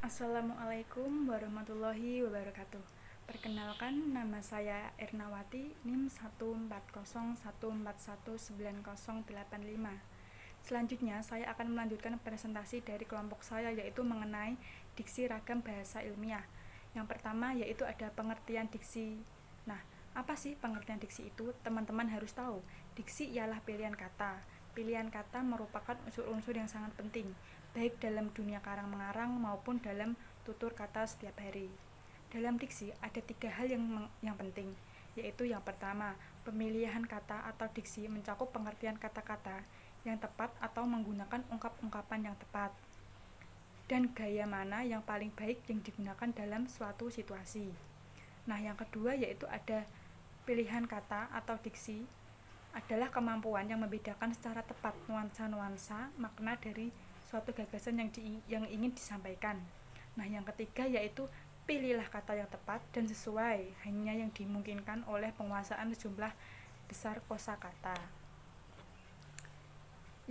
Assalamualaikum warahmatullahi wabarakatuh. Perkenalkan, nama saya Ernawati, NIM 140141908. Selanjutnya, saya akan melanjutkan presentasi dari kelompok saya, yaitu mengenai diksi ragam bahasa ilmiah. Yang pertama yaitu ada pengertian diksi. Nah, apa sih pengertian diksi itu? Teman-teman harus tahu. Diksi ialah pilihan kata. Pilihan kata merupakan unsur-unsur yang sangat penting, baik dalam dunia karang-mengarang maupun dalam tutur kata setiap hari. Dalam diksi ada 3 hal yang penting, yaitu yang pertama, pemilihan kata atau diksi mencakup pengertian kata-kata yang tepat atau menggunakan ungkap-ungkapan yang tepat, dan gaya mana yang paling baik yang digunakan dalam suatu situasi. Nah, yang kedua yaitu ada pilihan kata atau diksi adalah kemampuan yang membedakan secara tepat nuansa-nuansa makna dari suatu gagasan yang ingin disampaikan. Nah, yang ketiga yaitu pilihlah kata yang tepat dan sesuai hanya yang dimungkinkan oleh penguasaan sejumlah besar kosakata.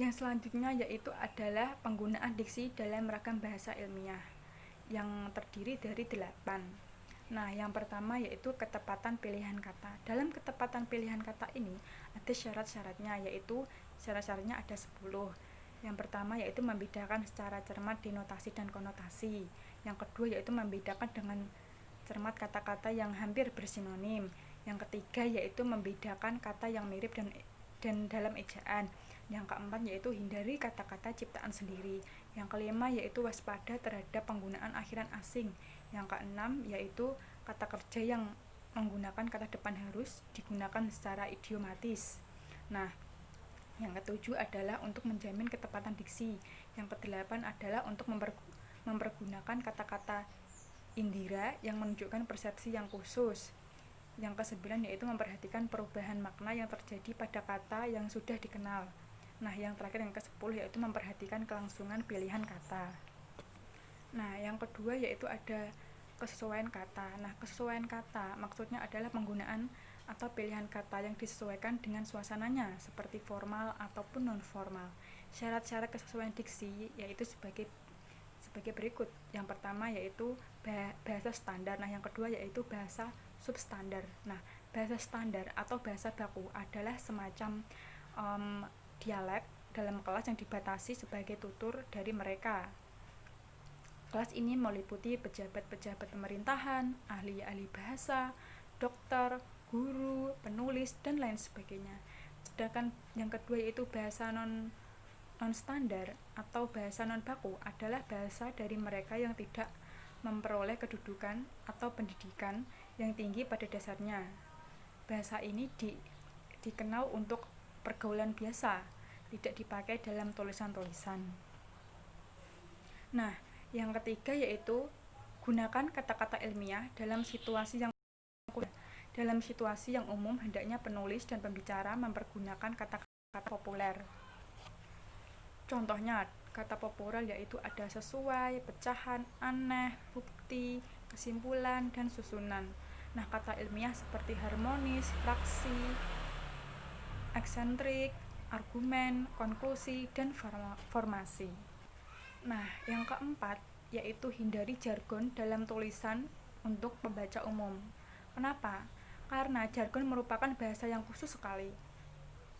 Yang selanjutnya yaitu adalah penggunaan diksi dalam ragam bahasa ilmiah yang terdiri dari 8. Nah, yang pertama yaitu ketepatan pilihan kata. Dalam ketepatan pilihan kata ini ada syarat-syaratnya, yaitu syarat-syaratnya ada 10. Yang pertama yaitu membedakan secara cermat denotasi dan konotasi. Yang kedua yaitu membedakan dengan cermat kata-kata yang hampir bersinonim. Yang ketiga yaitu membedakan kata yang mirip dan dalam ejaan. Yang keempat yaitu hindari kata-kata ciptaan sendiri. Yang kelima yaitu waspada terhadap penggunaan akhiran asing. Yang keenam yaitu kata kerja yang menggunakan kata depan harus digunakan secara idiomatis. Nah, yang ketujuh adalah untuk menjamin ketepatan diksi. Yang kedelapan adalah untuk mempergunakan kata-kata indira yang menunjukkan persepsi yang khusus. Yang kesembilan yaitu memperhatikan perubahan makna yang terjadi pada kata yang sudah dikenal. Nah, yang terakhir yang ke-10 yaitu memperhatikan kelangsungan pilihan kata. Nah, yang kedua yaitu ada kesesuaian kata. Nah, kesesuaian kata maksudnya adalah penggunaan atau pilihan kata yang disesuaikan dengan suasananya, seperti formal ataupun non-formal. Syarat-syarat kesesuaian diksi yaitu sebagai berikut. Yang pertama yaitu bahasa standar. Nah, yang kedua yaitu bahasa substandar. Nah, bahasa standar atau bahasa baku adalah semacam dialek dalam kelas yang dibatasi sebagai tutur dari mereka. Kelas ini meliputi pejabat-pejabat pemerintahan, ahli-ahli bahasa, dokter, guru, penulis, dan lain sebagainya. Sedangkan yang kedua yaitu bahasa non-standar atau bahasa non-baku adalah bahasa dari mereka yang tidak memperoleh kedudukan atau pendidikan yang tinggi pada dasarnya. Bahasa ini dikenal untuk pergaulan biasa, tidak dipakai dalam tulisan-tulisan. Nah, yang ketiga yaitu gunakan kata-kata ilmiah dalam situasi yang umum. Hendaknya penulis dan pembicara mempergunakan kata-kata populer. Contohnya, kata populer yaitu ada sesuai, pecahan, aneh, bukti, kesimpulan, dan susunan. Nah, kata ilmiah seperti harmonis, fraksi, eksentrik, argumen, konklusi, dan formasi. Nah, yang keempat yaitu hindari jargon dalam tulisan untuk pembaca umum. Kenapa? Karena jargon merupakan bahasa yang khusus sekali,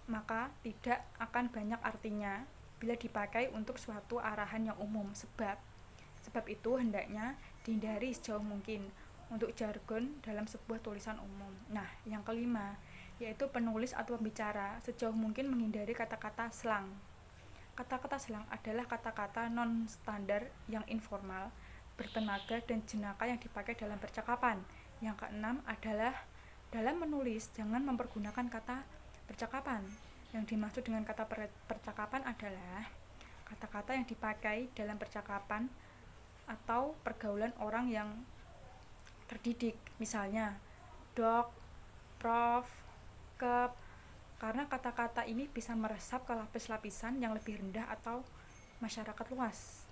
maka tidak akan banyak artinya bila dipakai untuk suatu arahan yang umum. Sebab itu hendaknya dihindari sejauh mungkin untuk jargon dalam sebuah tulisan umum. Nah, yang kelima yaitu penulis atau pembicara sejauh mungkin menghindari kata-kata slang. Kata-kata slang adalah kata-kata non-standar yang informal, bertenaga, dan jenaka yang dipakai dalam percakapan. Yang keenam adalah dalam menulis jangan mempergunakan kata percakapan. Yang dimaksud dengan kata percakapan adalah kata-kata yang dipakai dalam percakapan atau pergaulan orang yang terdidik. Misalnya, dok, prof, kep, karena kata-kata ini bisa meresap ke lapis-lapisan yang lebih rendah atau masyarakat luas.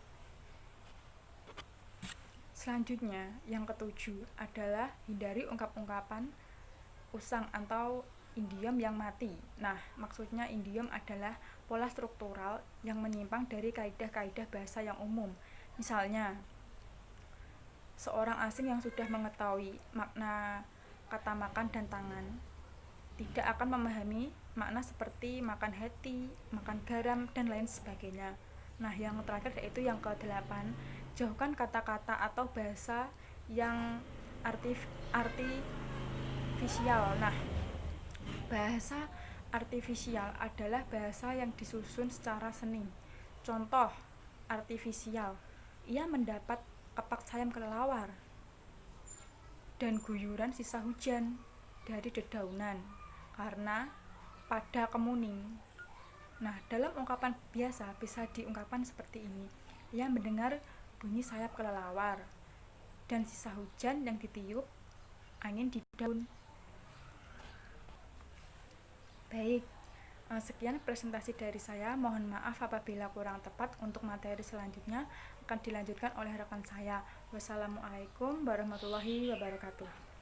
Selanjutnya, yang ketujuh adalah hindari ungkap-ungkapan usang atau idiom yang mati. Nah, maksudnya idiom adalah pola struktural yang menyimpang dari kaidah-kaidah bahasa yang umum. Misalnya, Seorang asing yang sudah mengetahui makna kata makan dan tangan tidak akan memahami makna seperti makan hati, makan garam, dan lain sebagainya. Nah, yang terakhir yaitu yang ke-8, jauhkan kata-kata atau bahasa yang artifisial. Nah, bahasa artifisial adalah bahasa yang disusun secara seni. Contoh artifisial, ia mendapat kepak sayap kelelawar dan guyuran sisa hujan dari dedaunan karena pada kemuning. Nah, dalam ungkapan biasa bisa diungkapkan seperti ini. Ia mendengar bunyi sayap kelelawar dan sisa hujan yang ditiup angin di daun. Baik, sekian presentasi dari saya. Mohon maaf apabila kurang tepat. Untuk materi selanjutnya akan dilanjutkan oleh rekan saya. Wassalamualaikum warahmatullahi wabarakatuh.